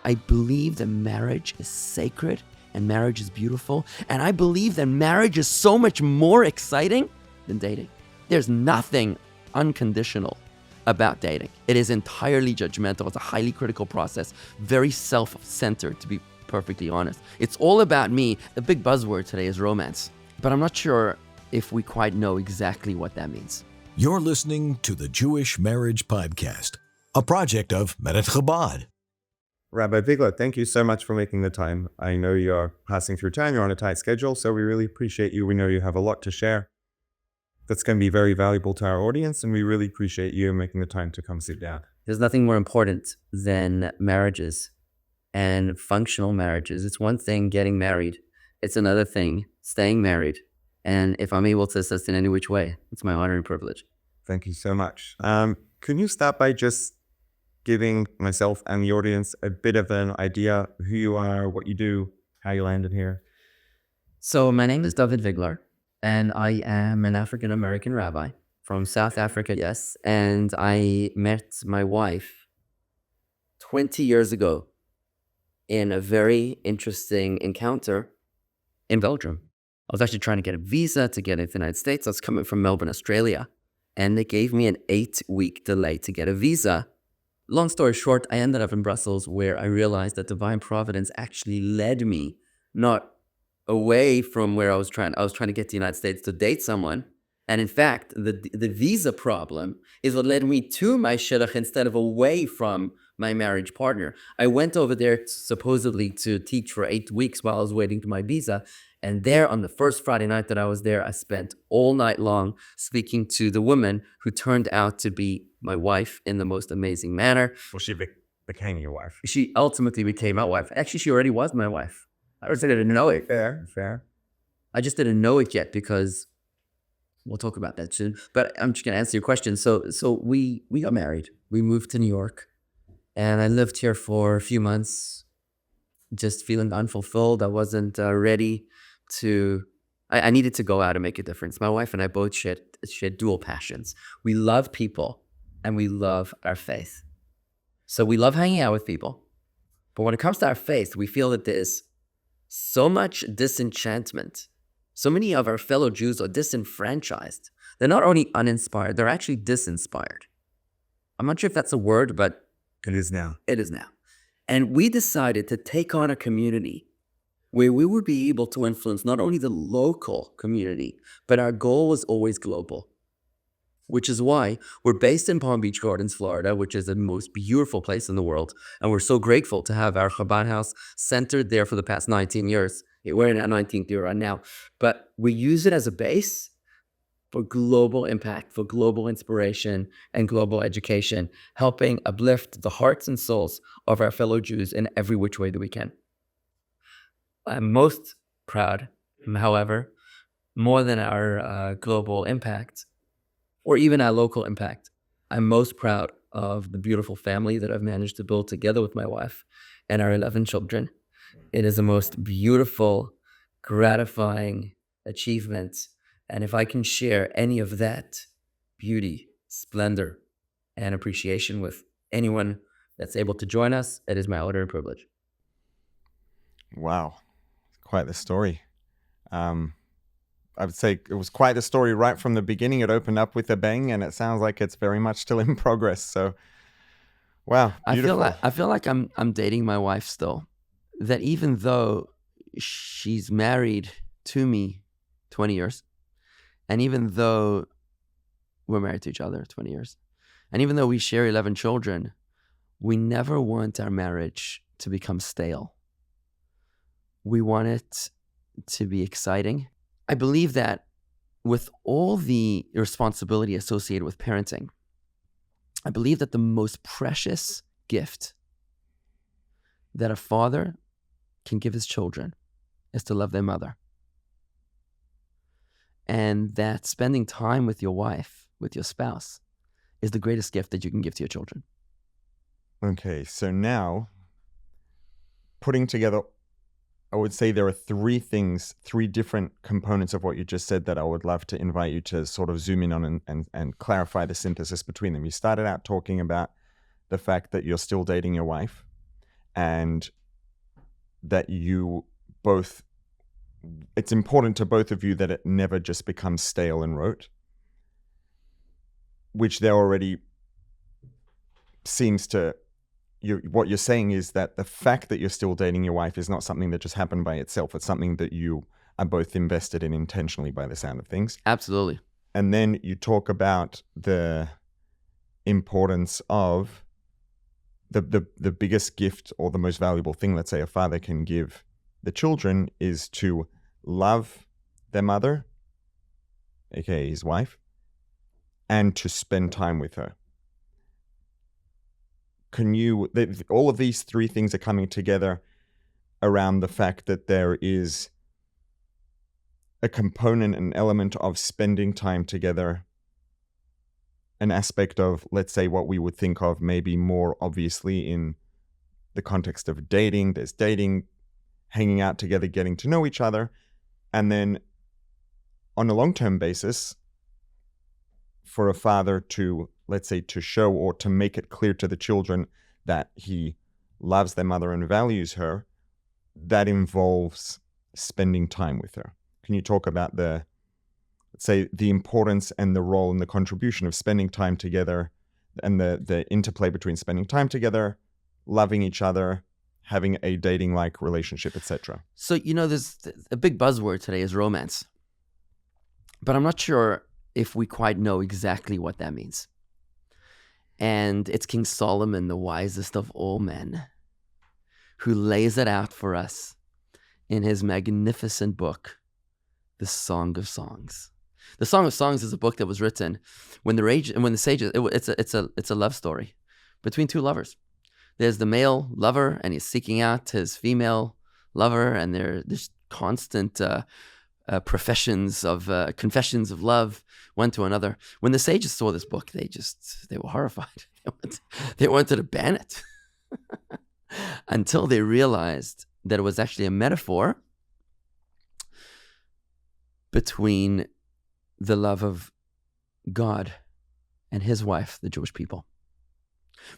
I believe that marriage is sacred and marriage is beautiful. And I believe that marriage is so much more exciting than dating. There's nothing unconditional about dating. It is entirely judgmental. It's a highly critical process, very self-centered, to be perfectly honest. It's all about me. The big buzzword today is romance, but I'm not sure if we quite know exactly what that means. You're listening to the Jewish Marriage Podcast, a project of Chabad. Rabbi Vigler, thank you so much for making the time. I know you're passing through time, you're on a tight schedule, so we really appreciate you. We know you have a lot to share that's going to be very valuable to our audience, and we really appreciate you making the time to come sit down. There's nothing more important than marriages and functional marriages. It's one thing getting married. It's another thing staying married. And if I'm able to assist in any which way, it's my honor and privilege. Thank you so much. Can you start by just giving myself and the audience a bit of an idea of who you are, what you do, how you landed here? So my name is Dovid Vigler, and I am an African-American rabbi from South Africa, yes. And I met my wife 20 years ago in a very interesting encounter in Belgium. I was actually trying to get a visa to get into the United States. I was coming from Melbourne, Australia, and they gave me an 8-week delay to get a visa. Long story short, I ended up in Brussels, where I realized that divine providence actually led me not away from where I was trying to get to the United States to date someone. And in fact, the visa problem is what led me to my shidduch instead of away from my marriage partner. I went over there supposedly to teach for 8 weeks while I was waiting for my visa. And there, on the first Friday night that I was there, I spent all night long speaking to the woman who turned out to be my wife in the most amazing manner. Well, she became your wife. She ultimately became my wife. Actually, she already was my wife. I just didn't know it. Fair. I just didn't know it yet because we'll talk about that soon. But I'm just going to answer your question. So we got married. We moved to New York, and I lived here for a few months, just feeling unfulfilled. I wasn't ready to. I needed to go out and make a difference. My wife and I both shared dual passions. We love people, and we love our faith. So we love hanging out with people. But when it comes to our faith, we feel that there's so much disenchantment. So many of our fellow Jews are disenfranchised. They're not only uninspired, they're actually disinspired. I'm not sure if that's a word, but it is now. It is now. And we decided to take on a community where we would be able to influence not only the local community, but our goal was always global. Which is why we're based in Palm Beach Gardens, Florida, which is the most beautiful place in the world. And we're so grateful to have our Chabad house centered there for the past 19 years. We're in our 19th year right now. But we use it as a base for global impact, for global inspiration and global education, helping uplift the hearts and souls of our fellow Jews in every which way that we can. I'm most proud, however, more than our global impact, or even our local impact, I'm most proud of the beautiful family that I've managed to build together with my wife and our 11 children. It is the most beautiful, gratifying achievement. And if I can share any of that beauty, splendor, and appreciation with anyone that's able to join us, it is my honor and privilege. Wow. Quite the story. I would say it was quite the story right from the beginning. It opened up with a bang, and it sounds like it's very much still in progress. So, wow, beautiful. I feel like I'm dating my wife still. That even though she's married to me 20 years, and even though we're married to each other 20 years, and even though we share 11 children, we never want our marriage to become stale. We want it to be exciting. I believe that with all the responsibility associated with parenting, I believe that the most precious gift that a father can give his children is to love their mother. And that spending time with your wife, with your spouse, is the greatest gift that you can give to your children. Okay, so now, putting together, I would say there are three different components of what you just said that I would love to invite you to sort of zoom in on and clarify the synthesis between them. You started out talking about the fact that you're still dating your wife, and that you both, it's important to both of you that it never just becomes stale and rote, which there already seems to, what you're saying is that the fact that you're still dating your wife is not something that just happened by itself. It's something that you are both invested in intentionally, by the sound of things. Absolutely. And then you talk about the importance of the biggest gift, or the most valuable thing, let's say, a father can give the children, is to love their mother, aka his wife, and to spend time with her. All of these three things are coming together around the fact that there is a component, an element of spending time together, an aspect of, let's say, what we would think of maybe more obviously in the context of dating. There's dating, hanging out together, getting to know each other. And then on a long-term basis, for a father to, let's say, to show or to make it clear to the children that he loves their mother and values her, that involves spending time with her. Can you talk about let's say, the importance and the role and the contribution of spending time together, and the interplay between spending time together, loving each other, having a dating-like relationship, etc.? So, there's a big buzzword today is romance. But I'm not sure if we quite know exactly what that means. And it's King Solomon, the wisest of all men, who lays it out for us in his magnificent book, The Song of Songs. The Song of Songs is a book that was written when the sages. It's a love story between two lovers. There's the male lover, and he's seeking out his female lover, and there's constant confessions of love one to another. When the sages saw this book, they were horrified. They wanted to ban it until they realized that it was actually a metaphor between the love of God and his wife, the Jewish people.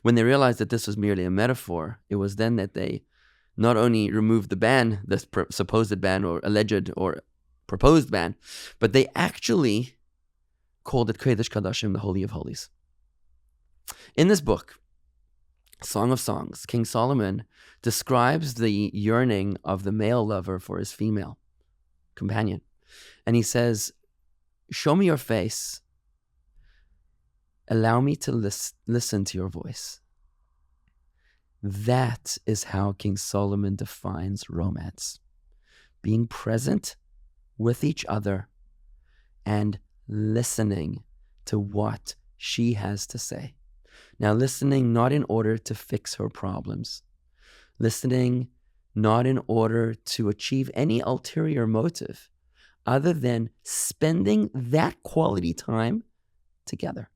When they realized that this was merely a metaphor, it was then that they not only removed the ban, the supposed ban or alleged or proposed ban, but they actually called it Kodesh Kadashim, the Holy of Holies. In this book, Song of Songs, King Solomon describes the yearning of the male lover for his female companion. And he says, "Show me your face. Allow me to listen to your voice." That is how King Solomon defines romance. Being present with each other and listening to what she has to say. Now, listening not in order to fix her problems. Listening not in order to achieve any ulterior motive other than spending that quality time together.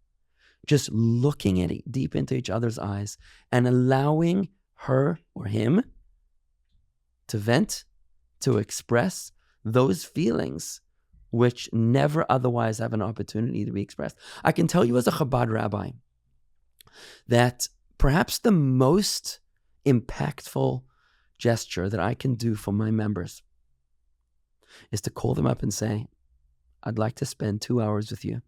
Just looking at it deep into each other's eyes and allowing her or him to vent, to express those feelings which never otherwise have an opportunity to be expressed. I can tell you as a Chabad rabbi that perhaps the most impactful gesture that I can do for my members is to call them up and say, "I'd like to spend 2 hours with you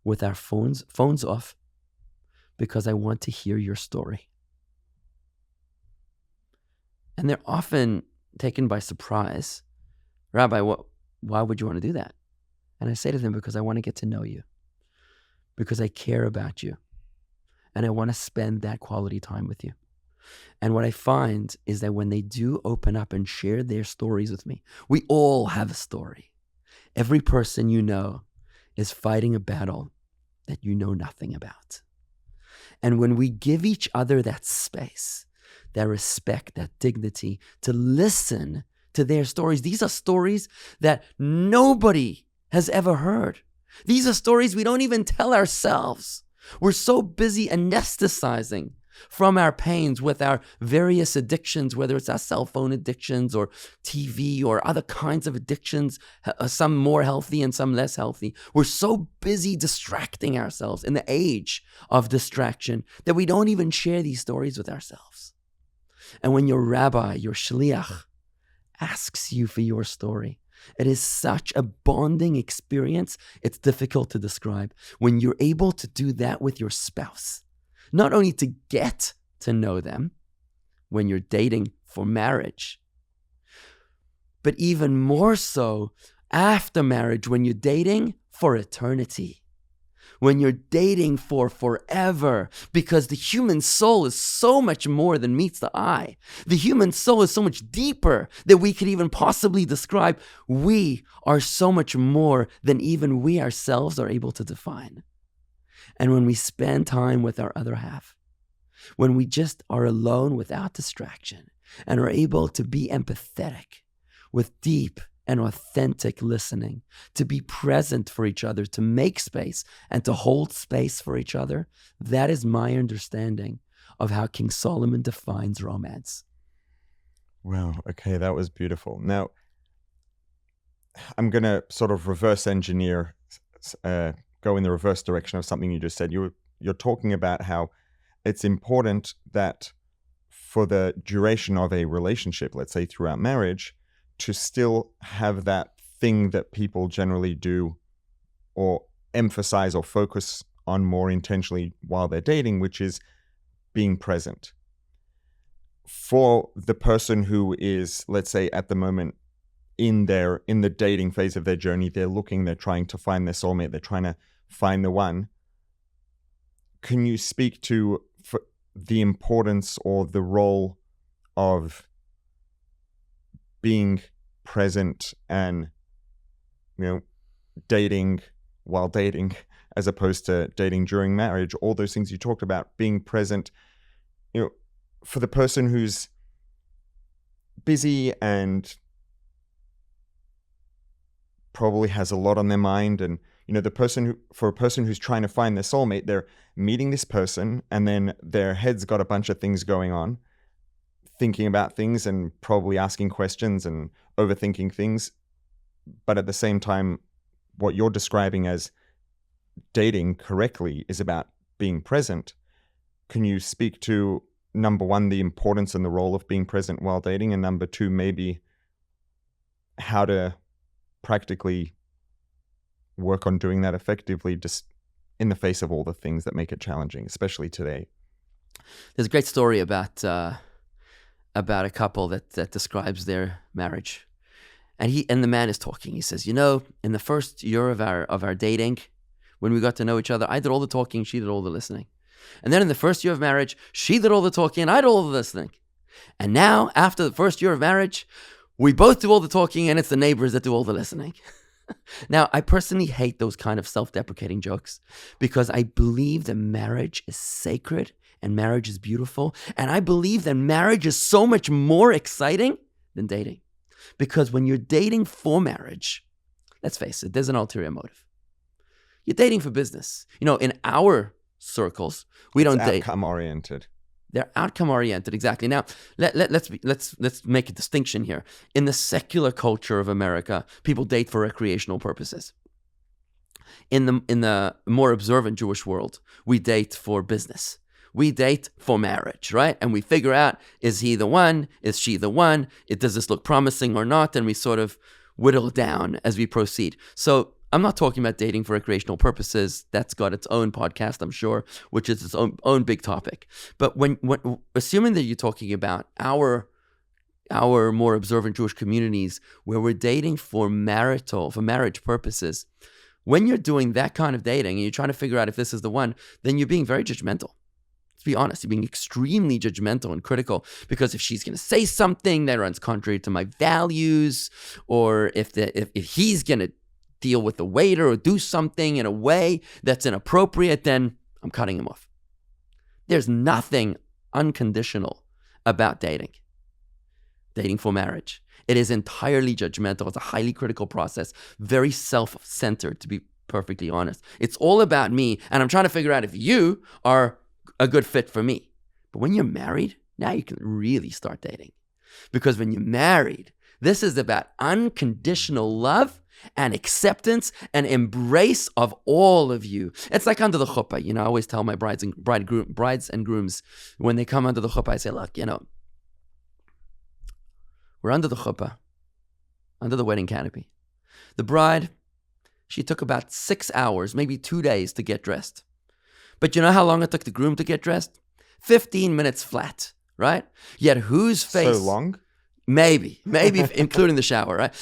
with our phones off because I want to hear your story." And they're often taken by surprise. "Rabbi, why would you want to do that?" And I say to them, because I want to get to know you, because I care about you, and I want to spend that quality time with you. And what I find is that when they do open up and share their stories with me, we all have a story. Every person you know is fighting a battle that you know nothing about. And when we give each other that space, that respect, that dignity, to listen to their stories, these are stories that nobody has ever heard. These are stories we don't even tell ourselves. We're so busy anesthetizing from our pains with our various addictions, whether it's our cell phone addictions or TV or other kinds of addictions, some more healthy and some less healthy. We're so busy distracting ourselves in the age of distraction that we don't even share these stories with ourselves. And when your rabbi, your shliach, asks you for your story, it is such a bonding experience, it's difficult to describe. When you're able to do that with your spouse, not only to get to know them when you're dating for marriage, but even more so after marriage when you're dating for eternity, when you're dating for forever, because the human soul is so much more than meets the eye. The human soul is so much deeper than we could even possibly describe. We are so much more than even we ourselves are able to define. And when we spend time with our other half, when we just are alone without distraction and are able to be empathetic with deep and authentic listening, to be present for each other, to make space and to hold space for each other, that is my understanding of how King Solomon defines romance. Wow, okay, that was beautiful. Now, I'm going to sort of reverse engineer, go in the reverse direction of something you just said. You're talking about how it's important that for the duration of a relationship, let's say throughout marriage, to still have that thing that people generally do or emphasize or focus on more intentionally while they're dating, which is being present. For the person who is, let's say, at the moment in the dating phase of their journey, they're trying to find their soulmate, they're trying to find the one. Can you speak to the importance or the role of being present and, dating while dating, as opposed to dating during marriage, all those things you talked about, being present, for the person who's busy and probably has a lot on their mind, and for a person who's trying to find their soulmate, they're meeting this person and then their head's got a bunch of things going on, thinking about things and probably asking questions and overthinking things. But at the same time, what you're describing as dating correctly is about being present. Can you speak to, number one, the importance and the role of being present while dating, and number two, maybe how to practically work on doing that effectively, just in the face of all the things that make it challenging, especially today? There's a great story about a couple that describes their marriage, and the man is talking. He says, in the first year of our dating, when we got to know each other, I did all the talking, she did all the listening. And then in the first year of marriage, she did all the talking and I did all the listening. And now, after the first year of marriage, we both do all the talking and it's the neighbors that do all the listening. Now, I personally hate those kind of self-deprecating jokes because I believe that marriage is sacred and marriage is beautiful. And I believe that marriage is so much more exciting than dating. Because when you're dating for marriage, let's face it, there's an ulterior motive. You're dating for business. In our circles, we don't date. Outcome oriented. They're outcome oriented, exactly. Now, let's make a distinction here. In the secular culture of America, people date for recreational purposes. In the more observant Jewish world, we date for business. We date for marriage, right? And we figure out, is he the one? Is she the one? Does this look promising or not? And we sort of whittle down as we proceed. So I'm not talking about dating for recreational purposes. That's got its own podcast, I'm sure, which is its own big topic. But when assuming that you're talking about our more observant Jewish communities where we're dating for marriage purposes, when you're doing that kind of dating and you're trying to figure out if this is the one, then you're being very judgmental. Let's be honest, you're being extremely judgmental and critical, because if she's going to say something that runs contrary to my values, or if he's going to deal with the waiter or do something in a way that's inappropriate, then I'm cutting him off. There's nothing unconditional about dating for marriage. It is entirely judgmental. It's a highly critical process, very self-centered, to be perfectly honest. It's all about me, and I'm trying to figure out if you are a good fit for me. But when you're married, now you can really start dating. Because when you're married, this is about unconditional love and acceptance and embrace of all of you. It's like under the chuppah. I always tell my brides and grooms when they come under the chuppah, I say, look, We're under the chuppah, under the wedding canopy. The bride, she took about 6 hours, maybe 2 days to get dressed. But you know how long it took the groom to get dressed? 15 minutes flat, right? Yet whose face? So long? Maybe including the shower, right?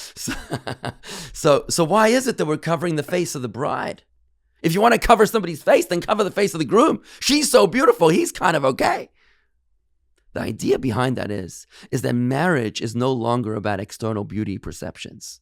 So why is it that we're covering the face of the bride? If you want to cover somebody's face, then cover the face of the groom. She's so beautiful, he's kind of okay. The idea behind that is that marriage is no longer about external beauty perceptions.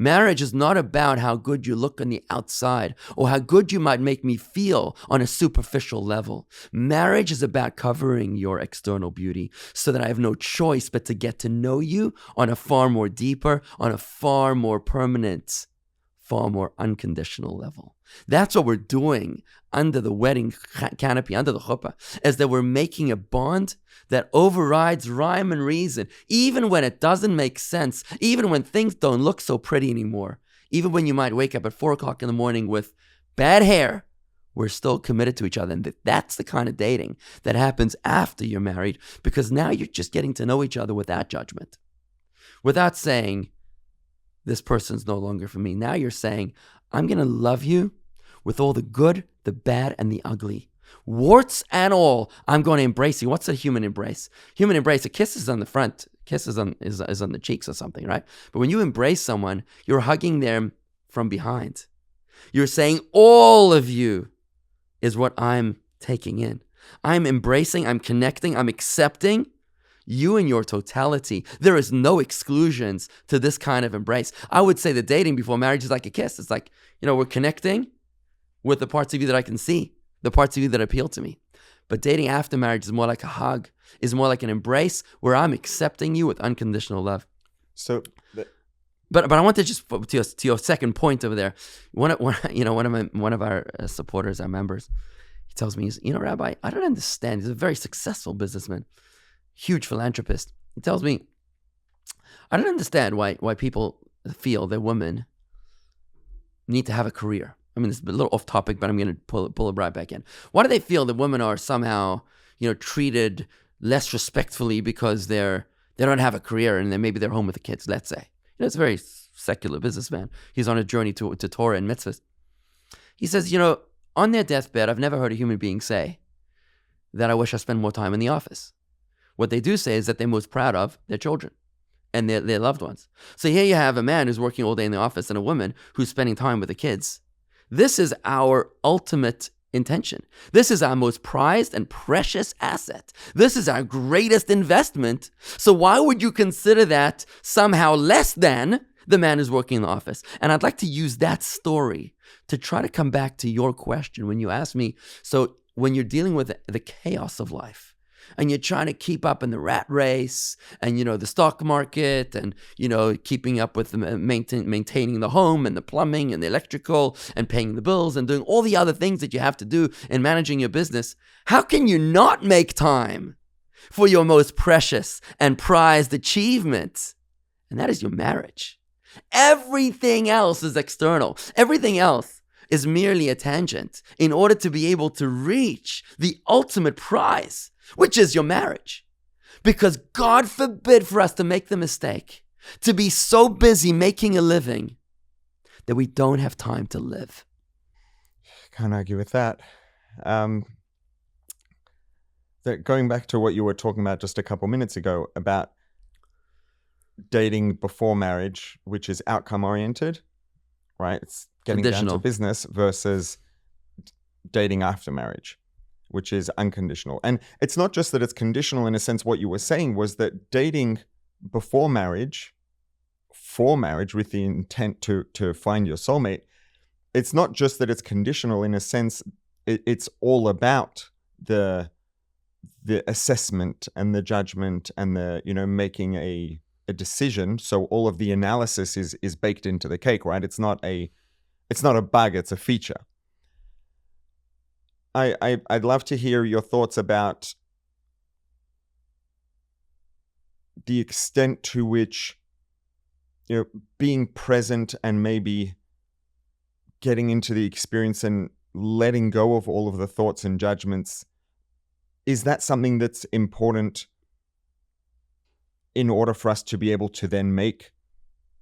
Marriage is not about how good you look on the outside or how good you might make me feel on a superficial level. Marriage is about covering your external beauty so that I have no choice but to get to know you on a far more deeper, on a far more permanent, far more unconditional level. That's what we're doing under the wedding canopy, under the chuppah, is that we're making a bond that overrides rhyme and reason, even when it doesn't make sense, even when things don't look so pretty anymore, even when you might wake up at 4 o'clock in the morning with bad hair, we're still committed to each other. And that's the kind of dating that happens after you're married, because now you're just getting to know each other without judgment, without saying, this person's no longer for me. Now you're saying, I'm going to love you with all the good, the bad, and the ugly. Warts and all, I'm going to embrace you. What's a human embrace? Human embrace, a kiss is on the front. Kiss is on the cheeks or something, right? But when you embrace someone, you're hugging them from behind. You're saying, all of you is what I'm taking in. I'm embracing, I'm connecting, I'm accepting you in your totality. There is no exclusions to this kind of embrace. I would say that dating before marriage is like a kiss. It's like, we're connecting with the parts of you that I can see, the parts of you that appeal to me. But dating after marriage is more like a hug, is more like an embrace where I'm accepting you with unconditional love. So, but I want to just to your second point over there. One of our supporters, our members, he tells me, Rabbi, I don't understand. He's a very successful businessman, huge philanthropist. He tells me, I don't understand why people feel that women need to have a career. I mean, it's a little off topic, but I'm going to pull it right back in. Why do they feel that women are somehow, treated less respectfully because they don't have a career and then maybe they're home with the kids, let's say. It's a very secular businessman. He's on a journey to Torah and mitzvahs. He says, on their deathbed, I've never heard a human being say that I wish I spent more time in the office. What they do say is that they're most proud of their children and their loved ones. So here you have a man who's working all day in the office and a woman who's spending time with the kids. This is our ultimate intention. This is our most prized and precious asset. This is our greatest investment. So why would you consider that somehow less than the man who's working in the office? And I'd like to use that story to try to come back to your question when you ask me, so when you're dealing with the chaos of life, and you're trying to keep up in the rat race and, the stock market and, keeping up with maintaining the home and the plumbing and the electrical and paying the bills and doing all the other things that you have to do in managing your business, how can you not make time for your most precious and prized achievement? And that is your marriage. Everything else is external. Everything else is merely a tangent in order to be able to reach the ultimate prize, which is your marriage. Because God forbid for us to make the mistake to be so busy making a living that we don't have time to live. Can't argue with that. Going back to what you were talking about just a couple minutes ago about dating before marriage, which is outcome oriented, right? It's getting down to business, versus dating after marriage, which is unconditional. And it's not just that it's conditional in a sense. What you were saying was that dating before marriage, for marriage, with the intent to find your soulmate, it's not just that it's conditional in a sense. It's all about the assessment and the judgment and the, making a decision. So all of the analysis is baked into the cake, right? It's not a bug, it's a feature. I'd love to hear your thoughts about the extent to which, being present and maybe getting into the experience and letting go of all of the thoughts and judgments, is that something that's important in order for us to be able to then make,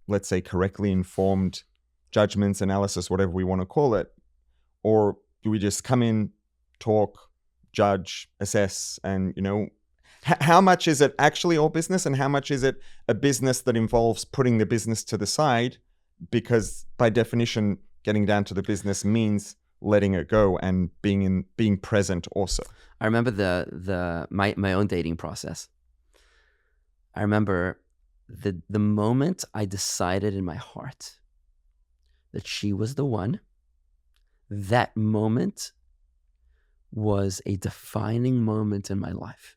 let's say, correctly informed judgments, analysis, whatever we want to call it? Or do we just come in, talk, judge, assess, and, how much is it actually all business, and how much is it a business that involves putting the business to the side? Because by definition, getting down to the business means letting it go and being present also. I remember my own dating process. I remember the moment I decided in my heart that she was the one. That moment was a defining moment in my life.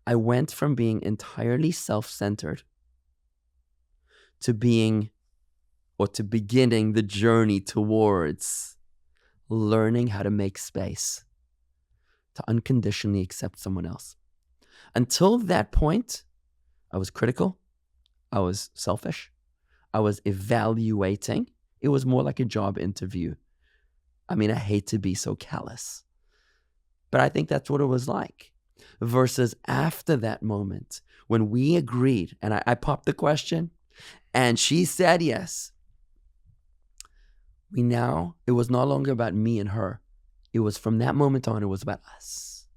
I went from being entirely self-centered to beginning the journey towards learning how to make space to unconditionally accept someone else. Until that point, I was critical. I was selfish. I was evaluating. It was more like a job interview. I mean, I hate to be so callous, but I think that's what it was like. Versus after that moment, when we agreed, and I popped the question, and she said yes, it was no longer about me and her. It was from that moment on, it was about us.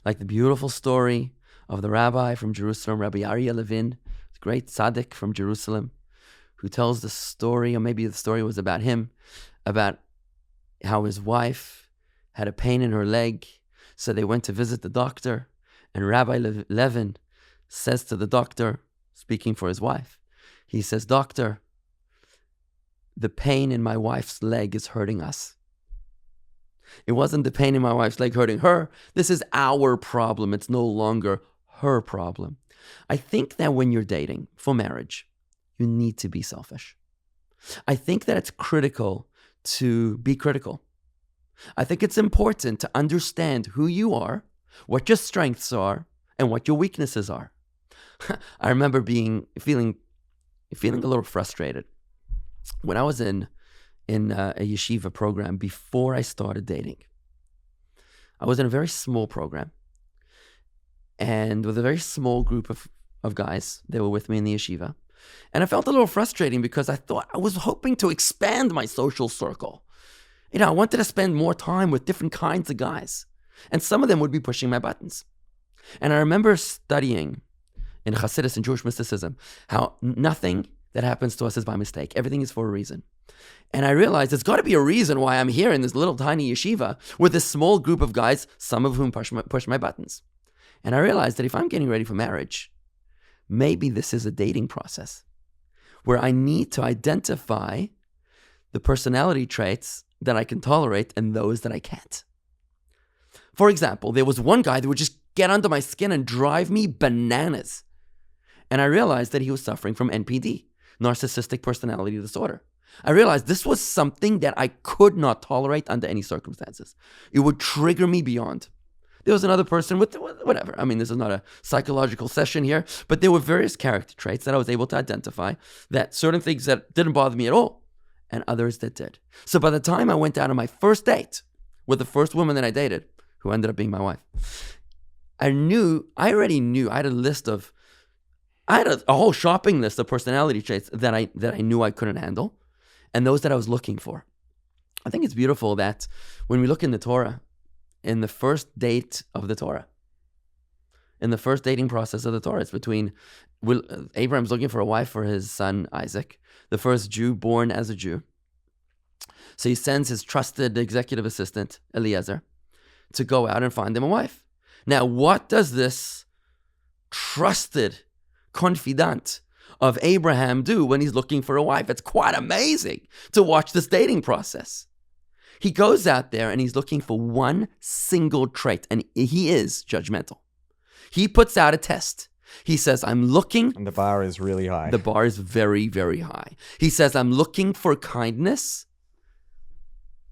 Like the beautiful story of the rabbi from Jerusalem, Rabbi Aryeh Levin, the great tzaddik from Jerusalem, who tells the story, or maybe the story was about him, about how his wife had a pain in her leg. So they went to visit the doctor, and Rabbi Levin says to the doctor, speaking for his wife, he says, "Doctor, the pain in my wife's leg is hurting us. It wasn't the pain in my wife's leg hurting her. This is our problem. It's no longer her problem." I think that when you're dating for marriage, you need to be selfish. I think that it's critical to be critical. I think it's important to understand who you are, what your strengths are, and what your weaknesses are. I remember feeling a little frustrated when I was in a yeshiva program before I started dating. I was in a very small program, and with a very small group of guys. They were with me in the yeshiva. And I felt a little frustrating because I was hoping to expand my social circle. I wanted to spend more time with different kinds of guys. And some of them would be pushing my buttons. And I remember studying in Chassidus and Jewish mysticism how nothing that happens to us is by mistake. Everything is for a reason. And I realized there's got to be a reason why I'm here in this little tiny yeshiva with this small group of guys, some of whom push my buttons. And I realized that if I'm getting ready for marriage, maybe this is a dating process where I need to identify the personality traits that I can tolerate and those that I can't. For example, there was one guy that would just get under my skin and drive me bananas. And I realized that he was suffering from NPD, narcissistic personality disorder. I realized this was something that I could not tolerate under any circumstances. It would trigger me beyond. There was another person with whatever. I mean, this is not a psychological session here, but there were various character traits that I was able to identify, that certain things that didn't bother me at all and others that did. So by the time I went out on my first date with the first woman that I dated, who ended up being my wife, I already knew, I had a whole shopping list of personality traits that I knew I couldn't handle and those that I was looking for. I think it's beautiful that when we look in the Torah, in the first date of the Torah, in the first dating process of the Torah, it's between Abraham's looking for a wife for his son Isaac, the first Jew born as a Jew. So he sends his trusted executive assistant, Eliezer, to go out and find him a wife. Now, what does this trusted confidant of Abraham do when he's looking for a wife? It's quite amazing to watch this dating process. He goes out there and he's looking for one single trait, and he is judgmental. He puts out a test. He says, I'm looking... And the bar is really high. The bar is very, very high. He says, I'm looking for kindness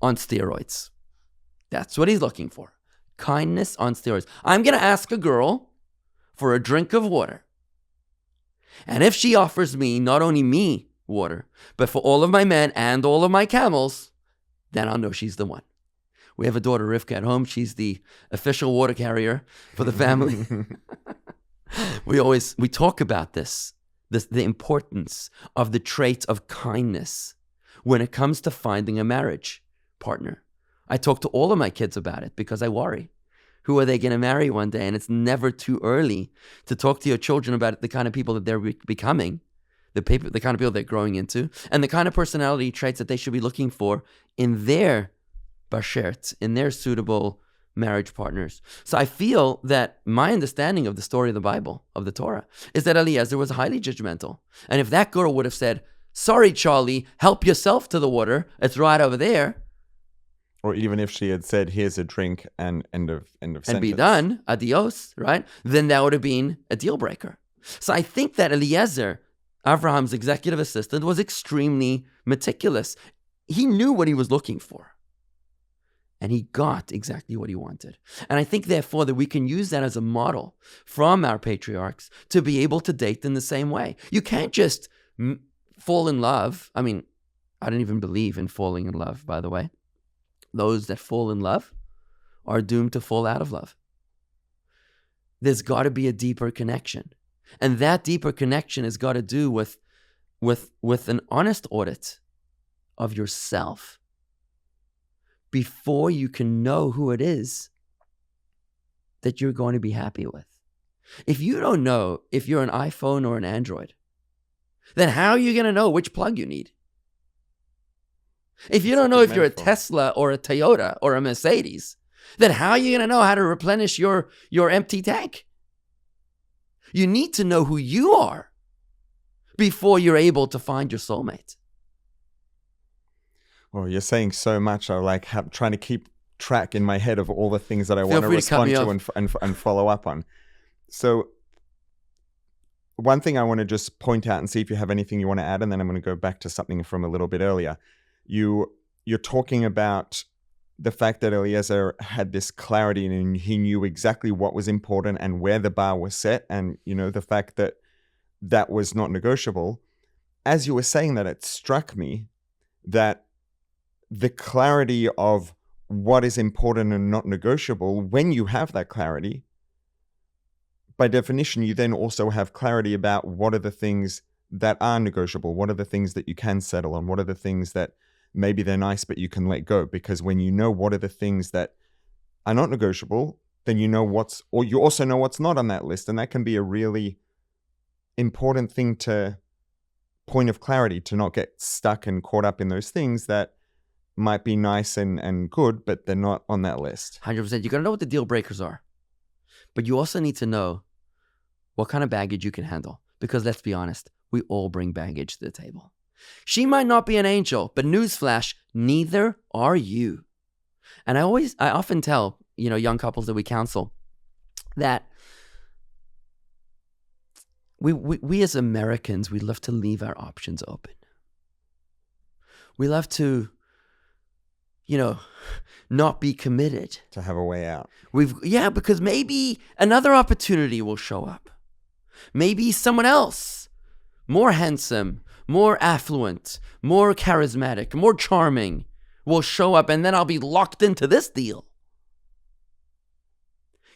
on steroids. That's what he's looking for. Kindness on steroids. I'm going to ask a girl for a drink of water. And if she offers me, not only me water, but for all of my men and all of my camels, then I'll know she's the one. We have a daughter, Rivka, at home. She's the official water carrier for the family. we talk about the importance of the traits of kindness when it comes to finding a marriage partner. I talk to all of my kids about it because I worry. Who are they going to marry one day? And it's never too early to talk to your children about the kind of people that they're becoming, the kind of people they're growing into, and the kind of personality traits that they should be looking for in their bashert, in their suitable marriage partners. So I feel that my understanding of the story of the Bible, of the Torah, is that Eliezer was highly judgmental. And if that girl would have said, "Sorry, Charlie, help yourself to the water, it's right over there," or even if she had said, "Here's a drink," and end of sentence. And be done, adios, right? Then that would have been a deal breaker. So I think that Eliezer, Abraham's executive assistant, was extremely meticulous. He knew what he was looking for. And he got exactly what he wanted. And I think, therefore, that we can use that as a model from our patriarchs to be able to date in the same way. You can't just fall in love. I mean, I don't even believe in falling in love, by the way. Those that fall in love are doomed to fall out of love. There's got to be a deeper connection. And that deeper connection has got to do with an honest audit of yourself before you can know who it is that you're going to be happy with. If you don't know if you're an iPhone or an Android, then how are you going to know which plug you need? If you don't know if you're a Tesla or a Toyota or a Mercedes, then how are you going to know how to replenish your empty tank? You need to know who you are before you're able to find your soulmate. Well, you're saying so much. I like trying to keep track in my head of all the things that I want to respond to and follow up on. So one thing I want to just point out and see if you have anything you want to add, and then I'm going to go back to something from a little bit earlier. You're talking about the fact that Eliezer had this clarity and he knew exactly what was important and where the bar was set, and the fact that that was not negotiable. As you were saying that, it struck me that the clarity of what is important and not negotiable, when you have that clarity, by definition, you then also have clarity about what are the things that are negotiable, what are the things that you can settle on, what are the things that maybe they're nice but you can let go. Because when you know what are the things that are not negotiable, then you also know what's not on that list. And that can be a really important thing point of clarity, to not get stuck and caught up in those things that might be nice and good, but they're not on that list. 100%. You got to know what the deal breakers are. But you also need to know what kind of baggage you can handle. Because let's be honest, we all bring baggage to the table. She might not be an angel, but newsflash, neither are you. And I often tell, young couples that we counsel that we as Americans, we love to leave our options open. We love to, not be committed. To have a way out. Because maybe another opportunity will show up. Maybe someone else, more handsome, more affluent, more charismatic, more charming, will show up, and then I'll be locked into this deal.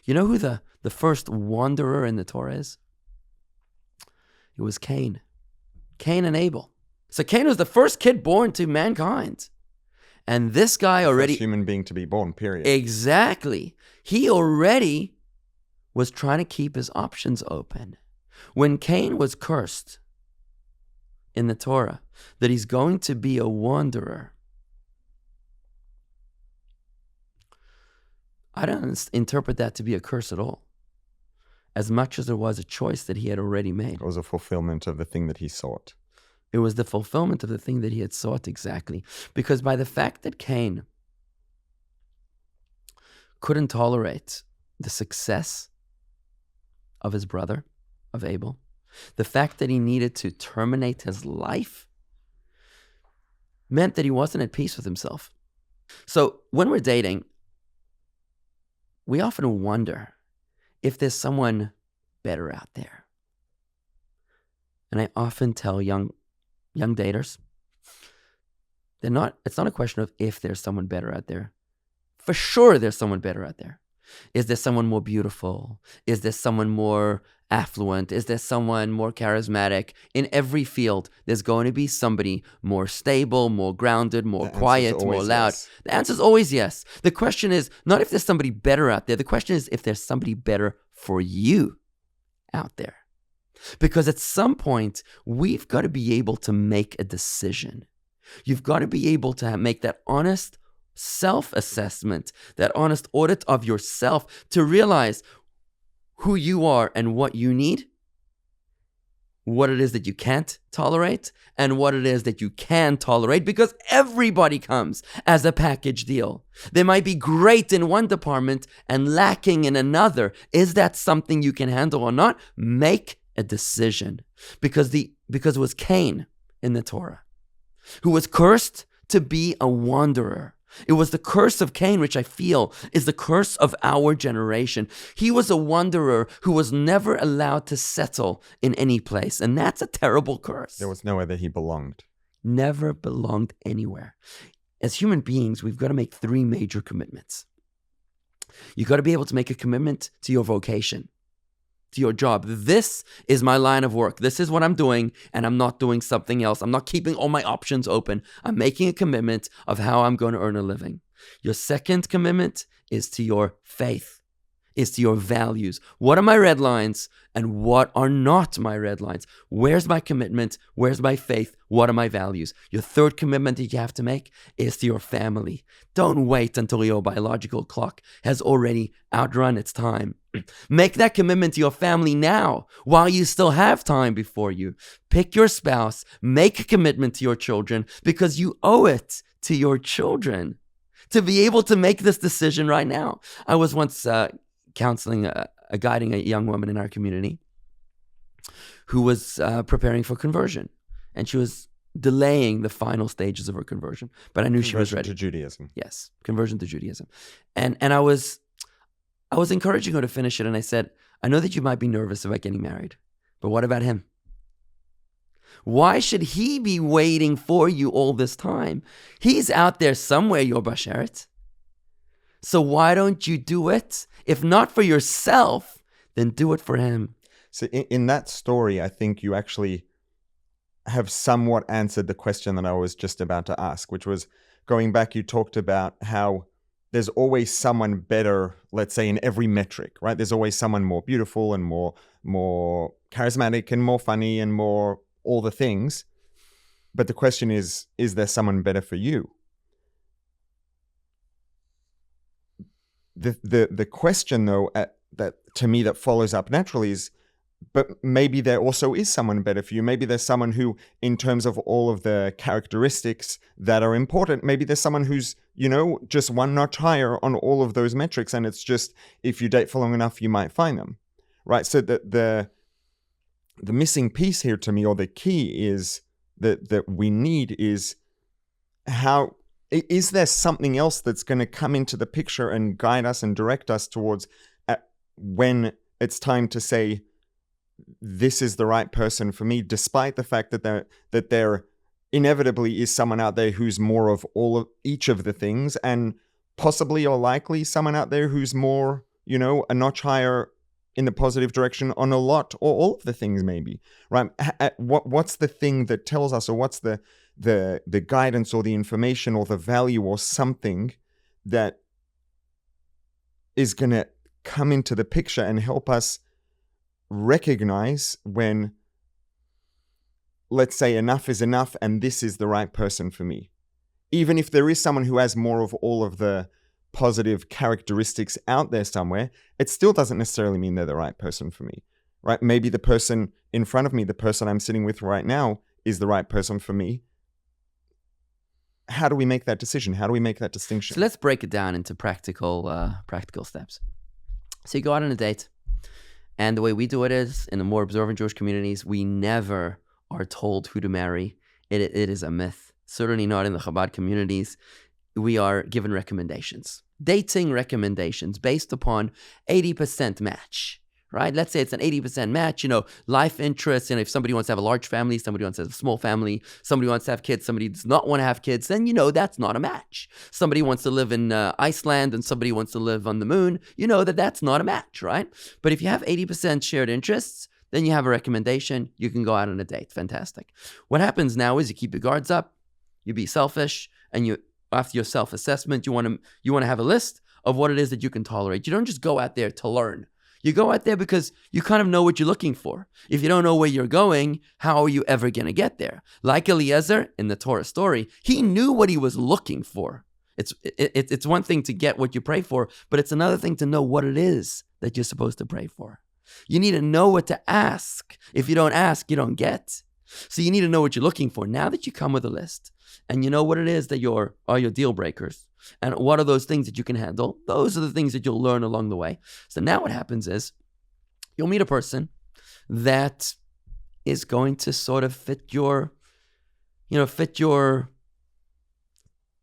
You know who the first wanderer in the Torah is? It was Cain. Cain and Abel. So Cain was the first kid born to mankind. And this guy already... First human being to be born, period. Exactly. He already was trying to keep his options open. When Cain was cursed in the Torah that he's going to be a wanderer, I don't interpret that to be a curse at all, as much as there was a choice that he had already made. It was a fulfillment of the thing that he sought. It was the fulfillment of the thing that he had sought, exactly. Because by the fact that Cain couldn't tolerate the success of his brother, of Abel, the fact that he needed to terminate his life meant that he wasn't at peace with himself. So when we're dating, we often wonder if there's someone better out there. And I often tell young daters, it's not a question of if there's someone better out there. For sure there's someone better out there. Is there someone more beautiful? Is there someone more affluent? Is there someone more charismatic? In every field, there's going to be somebody more stable, more grounded, more quiet, more loud. Yes. The answer is always yes. The question is not if there's somebody better out there. The question is if there's somebody better for you out there. Because at some point, we've got to be able to make a decision. You've got to be able to make that honest self-assessment, that honest audit of yourself to realize who you are and what you need, what it is that you can't tolerate, and what it is that you can tolerate, because everybody comes as a package deal. They might be great in one department and lacking in another. Is that something you can handle or not? Make a decision. Because it was Cain in the Torah who was cursed to be a wanderer. It was the curse of Cain, which I feel is the curse of our generation. He was a wanderer who was never allowed to settle in any place. And that's a terrible curse. There was nowhere that he belonged. Never belonged anywhere. As human beings, we've got to make 3 major commitments. You've got to be able to make a commitment to your vocation, to your job. This is my line of work. This is what I'm doing, and I'm not doing something else. I'm not keeping all my options open. I'm making a commitment of how I'm going to earn a living. Your second commitment is to your faith, is to your values. What are my red lines and what are not my red lines? Where's my commitment? Where's my faith? What are my values? Your third commitment that you have to make is to your family. Don't wait until your biological clock has already outrun its time. Make that commitment to your family now while you still have time before you. Pick your spouse, make a commitment to your children because you owe it to your children to be able to make this decision right now. I was once counseling, guiding a young woman in our community who was preparing for conversion, and she was delaying the final stages of her conversion, but I knew she was ready. Conversion to Judaism. Yes, conversion to Judaism. And I was encouraging her to finish it, and I said, I know that you might be nervous about getting married, but what about him? Why should he be waiting for you all this time? He's out there somewhere, your basheret. So why don't you do it? If not for yourself, then do it for him. So in that story, I think you actually have somewhat answered the question that I was just about to ask, which was going back, you talked about how there's always someone better, let's say, in every metric, right? There's always someone more beautiful and more charismatic and more funny and more all the things. But the question is there someone better for you? The question, though, that to me that follows up naturally is, but maybe there also is someone better for you. Maybe there's someone who, in terms of all of the characteristics that are important, maybe there's someone who's, just one notch higher on all of those metrics. And it's just, if you date for long enough, you might find them, right? So the missing piece here to me, or the key is that we need is how, is there something else that's going to come into the picture and guide us and direct us towards when it's time to say, this is the right person for me, despite the fact that there inevitably is someone out there who's more of each of the things, and possibly or likely someone out there who's more, a notch higher in the positive direction on a lot or all of the things, maybe, right? What's the thing that tells us, or what's the guidance or the information or the value or something that is going to come into the picture and help us recognize when, let's say, enough is enough and this is the right person for me? Even if there is someone who has more of all of the positive characteristics out there somewhere, it still doesn't necessarily mean they're the right person for me, right? Maybe the person in front of me, the person I'm sitting with right now, is the right person for me. How do we make that decision? How do we make that distinction? So let's break it down into practical steps. So you go out on a date, and the way we do it is, in the more observant Jewish communities, we never are told who to marry. It is a myth. Certainly not in the Chabad communities. We are given recommendations. Dating recommendations based upon 80% match, right? Let's say it's an 80% match, life interests. And if somebody wants to have a large family, somebody wants to have a small family, somebody wants to have kids, somebody does not want to have kids, then that's not a match. Somebody wants to live in Iceland and somebody wants to live on the moon, that's not a match, right? But if you have 80% shared interests, then you have a recommendation. You can go out on a date. Fantastic. What happens now is you keep your guards up, you be selfish, and after your self-assessment, you want to have a list of what it is that you can tolerate. You don't just go out there to learn. You go out there because you kind of know what you're looking for. If you don't know where you're going, how are you ever going to get there? Like Eliezer in the Torah story, he knew what he was looking for. It's one thing to get what you pray for, but it's another thing to know what it is that you're supposed to pray for. You need to know what to ask. If you don't ask, you don't get. So you need to know what you're looking for. Now that you come with a list and you know what it is that are your deal breakers and what are those things that you can handle, those are the things that you'll learn along the way. So now what happens is you'll meet a person that is going to sort of fit your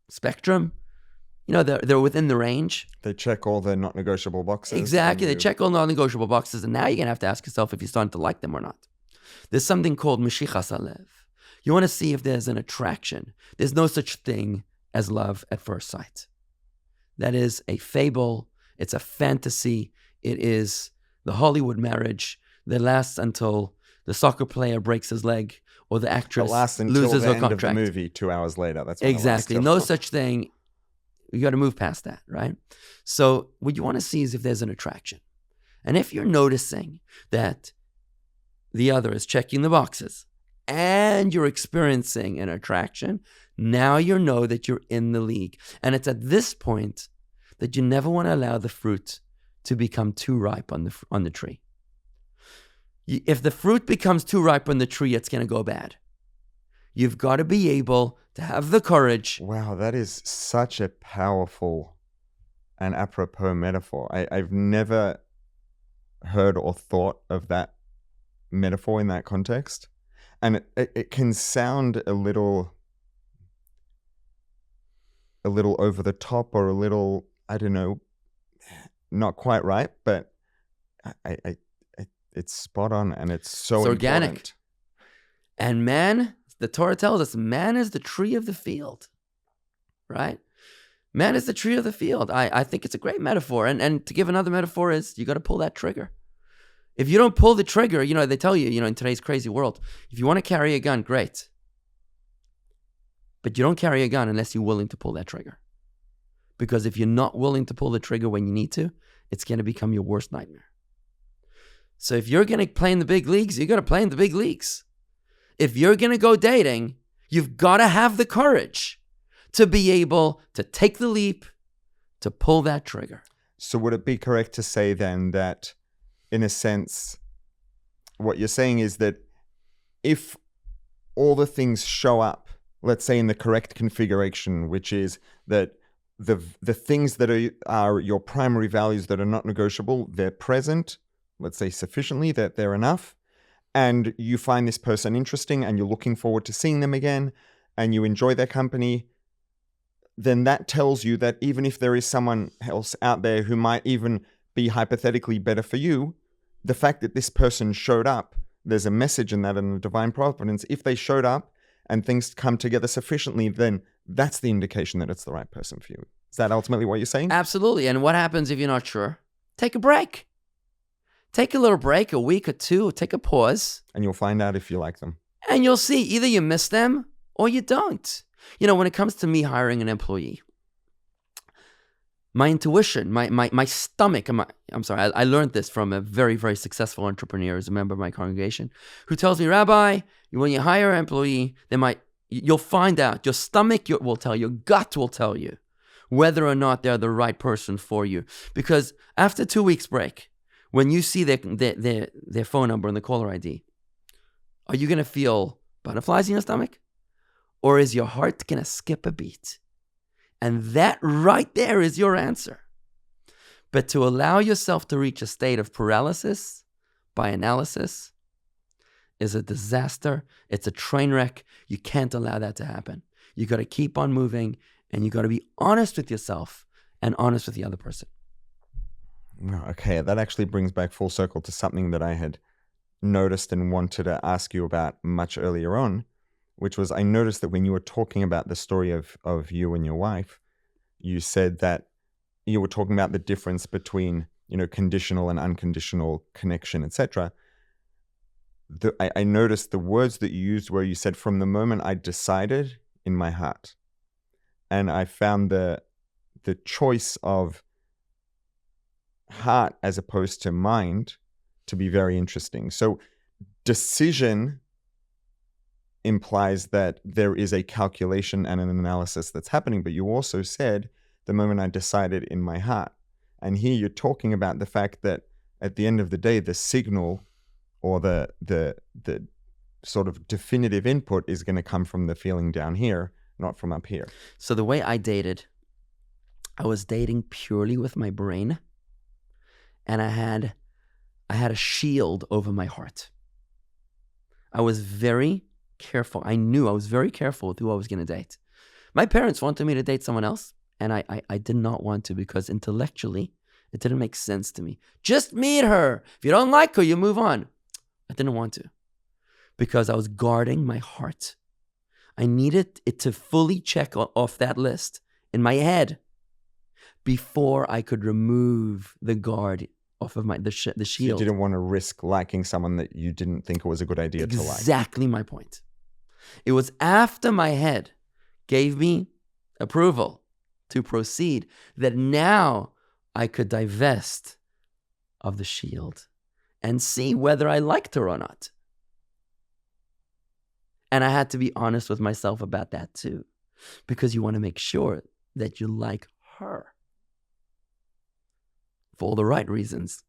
spectrum. They're within the range. They check all the not negotiable boxes. Exactly. They check all non-negotiable boxes. And now you're going to have to ask yourself if you're starting to like them or not. There's something called Meshichas Halev. You want to see if there's an attraction. There's no such thing as love at first sight. That is a fable. It's a fantasy. It is the Hollywood marriage that lasts until the soccer player breaks his leg or the actress loses her contract. Of the movie 2 hours later. That's what exactly. No such thing. You got to move past that, right? So what you want to see is if there's an attraction. And if you're noticing that the other is checking the boxes and you're experiencing an attraction, now you know that you're in the league. And it's at this point that you never want to allow the fruit to become too ripe on the tree. If the fruit becomes too ripe on the tree, it's going to go bad. You've got to be able to have the courage. Wow, that is such a powerful and apropos metaphor. I've never heard or thought of that metaphor in that context. And it can sound a little over the top or a little, I don't know, not quite right, but it's spot on and it's so it's organic. Important. And man, the Torah tells us, man is the tree of the field, right? Man is the tree of the field. I think it's a great metaphor. And to give another metaphor is you got to pull that trigger. If you don't pull the trigger, they tell you, in today's crazy world, if you want to carry a gun, great. But you don't carry a gun unless you're willing to pull that trigger. Because if you're not willing to pull the trigger when you need to, it's going to become your worst nightmare. So if you're going to play in the big leagues, you got to play in the big leagues. If you're going to go dating, you've got to have the courage to be able to take the leap, to pull that trigger. So would it be correct to say then that, in a sense, what you're saying is that if all the things show up, let's say in the correct configuration, which is that the things that are your primary values that are not negotiable, they're present, let's say sufficiently, that they're enough, and you find this person interesting and you're looking forward to seeing them again and you enjoy their company, then that tells you that even if there is someone else out there who might even be hypothetically better for you, the fact that this person showed up, there's a message in that in the divine providence. If they showed up and things come together sufficiently, then that's the indication that it's the right person for you. Is that ultimately what you're saying? Absolutely. And what happens if you're not sure? Take a break. Take a little break, a week or two, take a pause. And you'll find out if you like them. And you'll see either you miss them or you don't. When it comes to me hiring an employee, my intuition, my stomach, I learned this from a very, very successful entrepreneur who's a member of my congregation, who tells me, Rabbi, when you hire an employee, you'll find out, your stomach will tell you, your gut will tell you whether or not they're the right person for you. Because after 2 weeks break, when you see their phone number and the caller ID, are you going to feel butterflies in your stomach? Or is your heart going to skip a beat? And that right there is your answer. But to allow yourself to reach a state of paralysis by analysis is a disaster. It's a train wreck. You can't allow that to happen. You got to keep on moving and you got to be honest with yourself and honest with the other person. Okay, that actually brings back full circle to something that I had noticed and wanted to ask you about much earlier on, which was I noticed that when you were talking about the story of you and your wife, you said that you were talking about the difference between, conditional and unconditional connection, etc. I noticed the words that you used where you said, from the moment I decided in my heart. And I found the choice of heart as opposed to mind to be very interesting. So decision implies that there is a calculation and an analysis that's happening, but you also said the moment I decided in my heart. And here you're talking about the fact that at the end of the day, the signal or the sort of definitive input is going to come from the feeling down here, not from up here. So the way I dated, I was dating purely with my brain, and I had a shield over my heart. I was very careful. I was very careful with who I was going to date. My parents wanted me to date someone else, and I did not want to because intellectually, it didn't make sense to me. Just meet her. If you don't like her, you move on. I didn't want to because I was guarding my heart. I needed it to fully check off that list in my head before I could remove the guard off of the shield. So you didn't want to risk liking someone that you didn't think it was a good idea to like. Exactly my point. It was after my head gave me approval to proceed that now I could divest of the shield and see whether I liked her or not. And I had to be honest with myself about that too, because you want to make sure that you like her for all the right reasons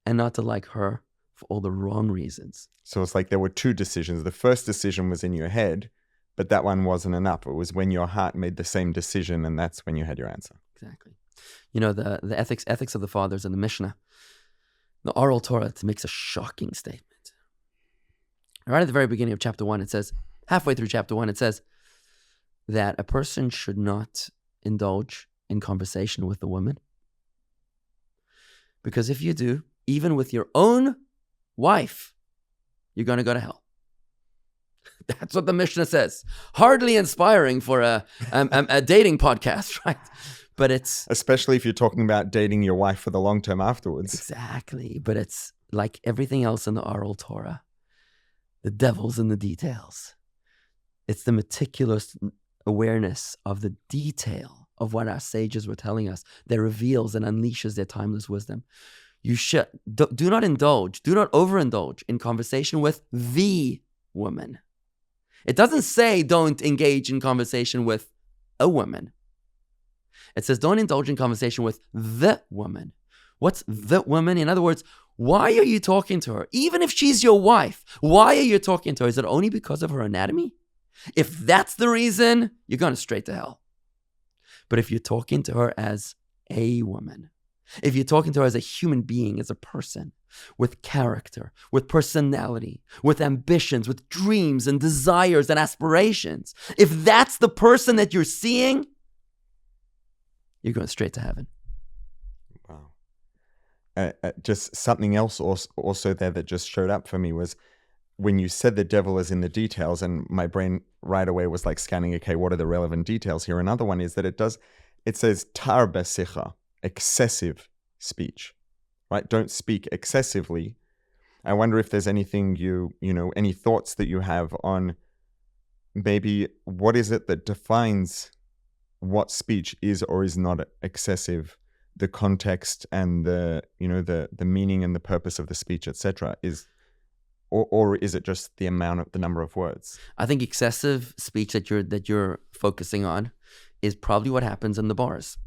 and not to like her for all the wrong reasons. So it's like there were two decisions. The first decision was in your head, but that one wasn't enough. It was when your heart made the same decision, and that's when you had your answer. Exactly. The ethics of the fathers in the Mishnah, the oral Torah, it makes a shocking statement. Right at the very beginning of chapter 1, it says, halfway through chapter 1, it says that a person should not indulge in conversation with a woman. Because if you do, even with your own wife, you're going to go to hell. That's what the Mishnah says. Hardly inspiring for a dating podcast, right? But it's... Especially if you're talking about dating your wife for the long term afterwards. Exactly. But it's like everything else in the oral Torah. The devil's in the details. It's the meticulous awareness of the detail of what our sages were telling us that reveals and unleashes their timeless wisdom. You should do not overindulge in conversation with the woman. It doesn't say don't engage in conversation with a woman. It says don't indulge in conversation with the woman. What's the woman? In other words, why are you talking to her? Even if she's your wife, why are you talking to her? Is it only because of her anatomy? If that's the reason, you're going straight to hell. But if you're talking to her as a woman, if you're talking to her as a human being, as a person, with character, with personality, with ambitions, with dreams and desires and aspirations, if that's the person that you're seeing, you're going straight to heaven. Wow. Just something else also there that just showed up for me was when you said the devil is in the details, and my brain right away was like scanning, okay, what are the relevant details here? Another one is that it says tar besicha, excessive speech, right? Don't speak excessively. I wonder if there's anything any thoughts that you have on maybe what is it that defines what speech is or is not excessive, the context and the meaning and the purpose of the speech, etc. Or is it just the number of words? I think excessive speech that you're focusing on is probably what happens in the bars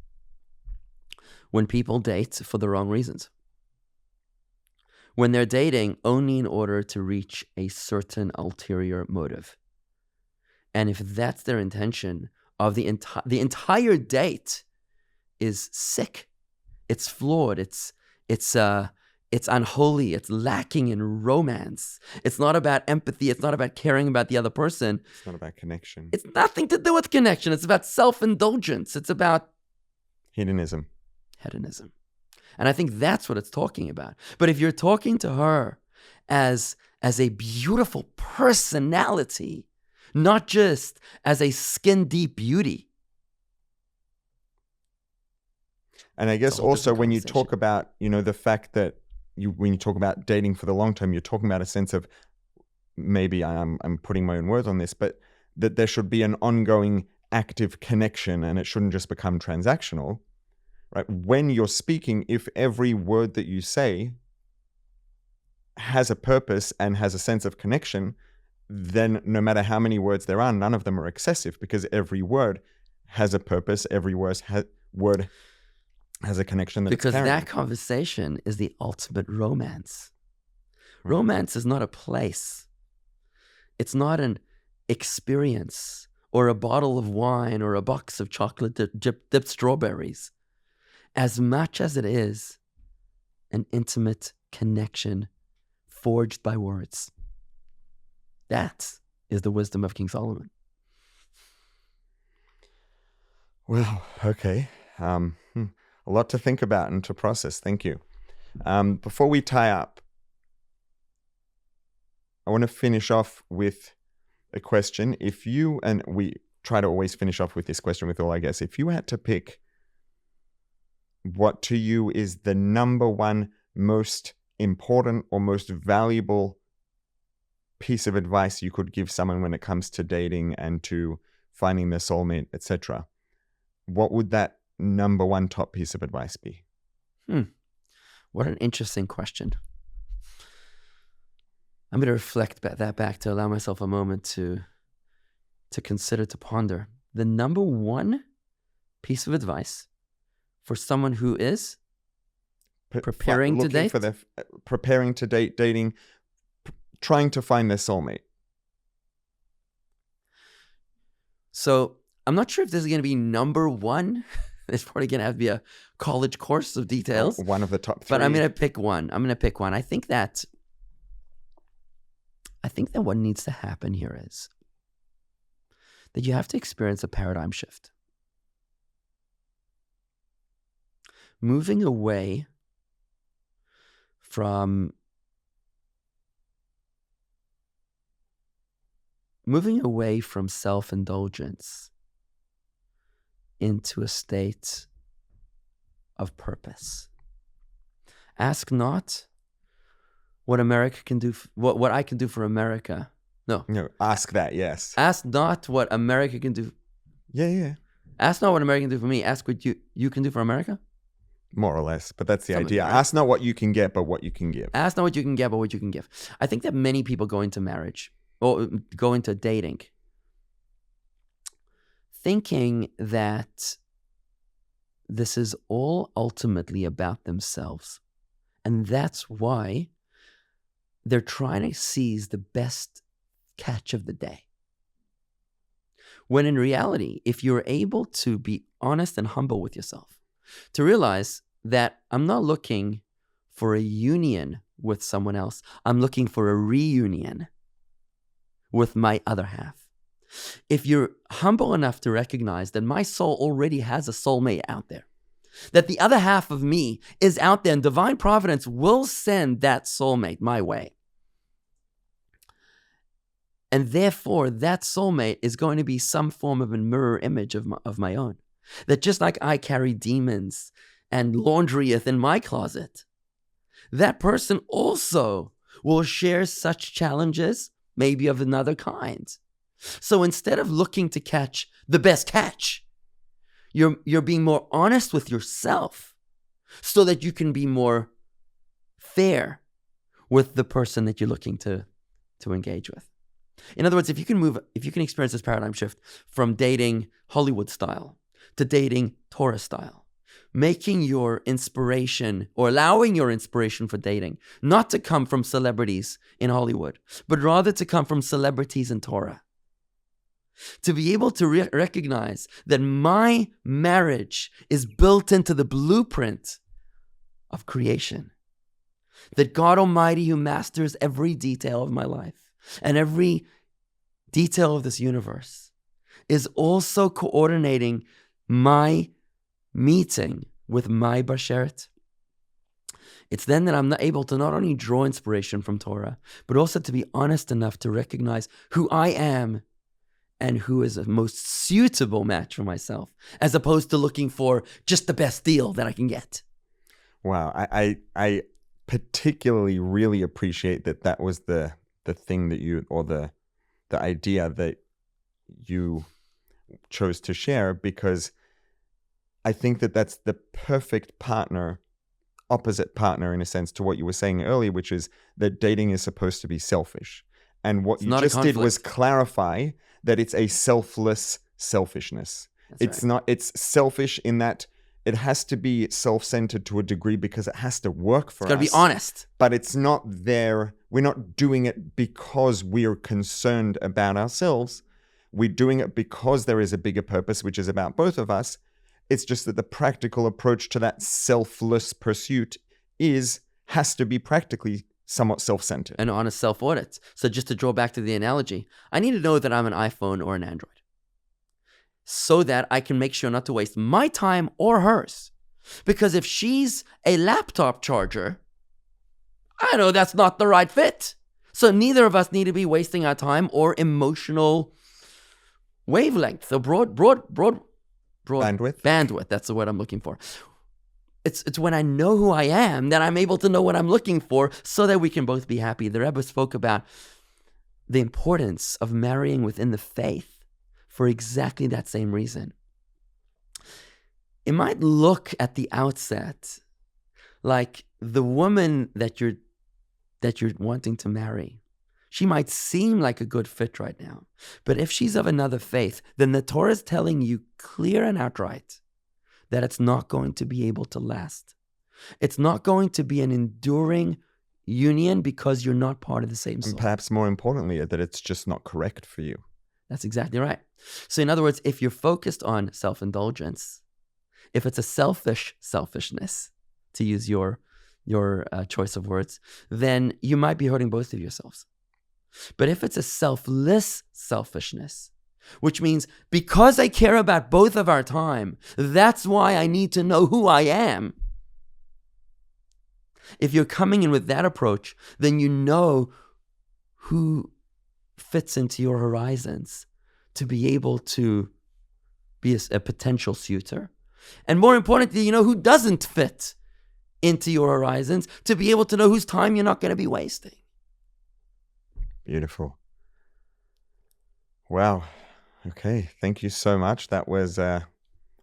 when people date for the wrong reasons. When they're dating only in order to reach a certain ulterior motive. And if that's their intention of the entire date is sick, it's flawed, it's unholy, it's lacking in romance. It's not about empathy, it's not about caring about the other person. It's not about connection. It's nothing to do with connection. It's about self-indulgence. It's about hedonism. And I think that's what it's talking about. But if you're talking to her as a beautiful personality, not just as a skin-deep beauty. And I guess also when you talk about, the fact that when you talk about dating for the long term, you're talking about a sense of, maybe I'm putting my own words on this, but that there should be an ongoing active connection and it shouldn't just become transactional, right? When you're speaking, if every word that you say has a purpose and has a sense of connection, then no matter how many words there are, none of them are excessive because every word has a purpose. Every word has a connection that because it's carrying. That conversation is the ultimate romance. Right. Romance is not a place. It's not an experience or a bottle of wine or a box of chocolate dipped strawberries, as much as it is an intimate connection forged by words. That is the wisdom of King Solomon. Well, okay. A lot to think about and to process. Thank you. Before we tie up, I want to finish off with a question. If you, and we try to always finish off with this question with all our guests, if you had to pick what to you is the number one most important or most valuable piece of advice you could give someone when it comes to dating and to finding their soulmate, etc., what would that number one top piece of advice be? What an interesting question. I'm going to reflect that back to allow myself a moment to consider, to ponder. The number one piece of advice for someone who is preparing to date, dating, trying to find their soulmate. So I'm not sure if this is going to be number one. It's probably going to have to be a college course of details. One of the top three. But I'm going to pick one. I think that what needs to happen here is that you have to experience a paradigm shift. Moving away from self-indulgence into a state of purpose. Ask not what America can do, what I can do for America. No, ask that, yes. Ask not what America can do. Yeah. Ask not what America can do for me. Ask what you can do for America. More or less, but that's the idea. Right? Ask not what you can get, but what you can give. Ask not what you can get, but what you can give. I think that many people go into marriage or go into dating thinking that this is all ultimately about themselves. And that's why they're trying to seize the best catch of the day. When in reality, if you're able to be honest and humble with yourself, to realize that I'm not looking for a union with someone else, I'm looking for a reunion with my other half. If you're humble enough to recognize that my soul already has a soulmate out there, that the other half of me is out there and divine providence will send that soulmate my way. And therefore, that soulmate is going to be some form of a mirror image of my own. That just like I carry demons and laundryeth in my closet, that person also will share such challenges, maybe of another kind. So instead of looking to catch the best catch, you're being more honest with yourself so that you can be more fair with the person that you're looking to engage with. In other words, if you can experience this paradigm shift from dating Hollywood style to dating Torah style, making your inspiration or allowing your inspiration for dating not to come from celebrities in Hollywood, but rather to come from celebrities in Torah. To be able to recognize that my marriage is built into the blueprint of creation. That God Almighty, who masters every detail of my life and every detail of this universe, is also coordinating my meeting with my bashert, It's then that I'm not able to not only draw inspiration from Torah, but also to be honest enough to recognize who I am and who is the most suitable match for myself, as opposed to looking for just the best deal that I can get. Wow. I particularly really appreciate that was the thing that you, or the idea that you chose to share, because I think that that's the perfect opposite partner in a sense to what you were saying earlier, which is that dating is supposed to be selfish. And what you just did was clarify that it's a selfless selfishness. It's not, it's selfish in that it has to be self-centered to a degree because it has to work for us. It's got to be honest. But it's not there. We're not doing it because we're concerned about ourselves. We're doing it because there is a bigger purpose, which is about both of us. It's just that the practical approach to that selfless pursuit has to be practically somewhat self-centered. An honest self-audit. So just to draw back to the analogy, I need to know that I'm an iPhone or an Android so that I can make sure not to waste my time or hers. Because if she's a laptop charger, I know that's not the right fit. So neither of us need to be wasting our time or emotional wavelength, or broad bandwidth. That's the word I'm looking for. It's when I know who I am that I'm able to know what I'm looking for, so that we can both be happy. The Rebbe spoke about the importance of marrying within the faith for exactly that same reason. It might look at the outset like the woman that you're wanting to marry, she might seem like a good fit right now. But if she's of another faith, then the Torah is telling you clear and outright that it's not going to be able to last. It's not going to be an enduring union because you're not part of the same soul. And perhaps more importantly, that it's just not correct for you. That's exactly right. So in other words, if you're focused on self-indulgence, if it's a selfishness, to use your choice of words, then you might be hurting both of yourselves. But if it's a selfless selfishness, which means because I care about both of our time, that's why I need to know who I am. If you're coming in with that approach, then you know who fits into your horizons to be able to be a potential suitor. And more importantly, you know who doesn't fit into your horizons to be able to know whose time you're not going to be wasting. Beautiful. Wow. Okay. Thank you so much. That was, I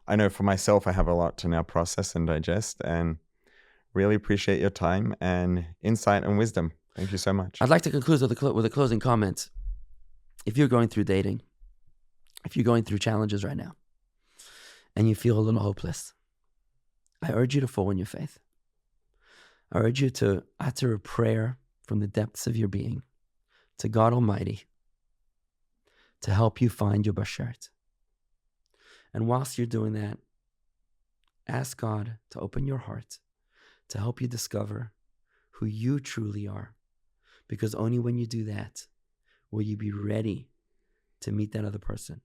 know for myself, I have a lot to now process and digest, and really appreciate your time and insight and wisdom. Thank you so much. I'd like to conclude with a closing comment. If you're going through dating, if you're going through challenges right now, and you feel a little hopeless, I urge you to fall in your faith. I urge you to utter a prayer from the depths of your being to God Almighty to help you find your bashert. And whilst you're doing that, ask God to open your heart to help you discover who you truly are. Because only when you do that will you be ready to meet that other person.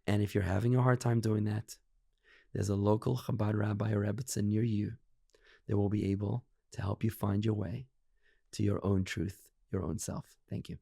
And if you're having a hard time doing that, there's a local Chabad rabbi or rebbetzin near you that will be able to help you find your way to your own truth, your own self. Thank you.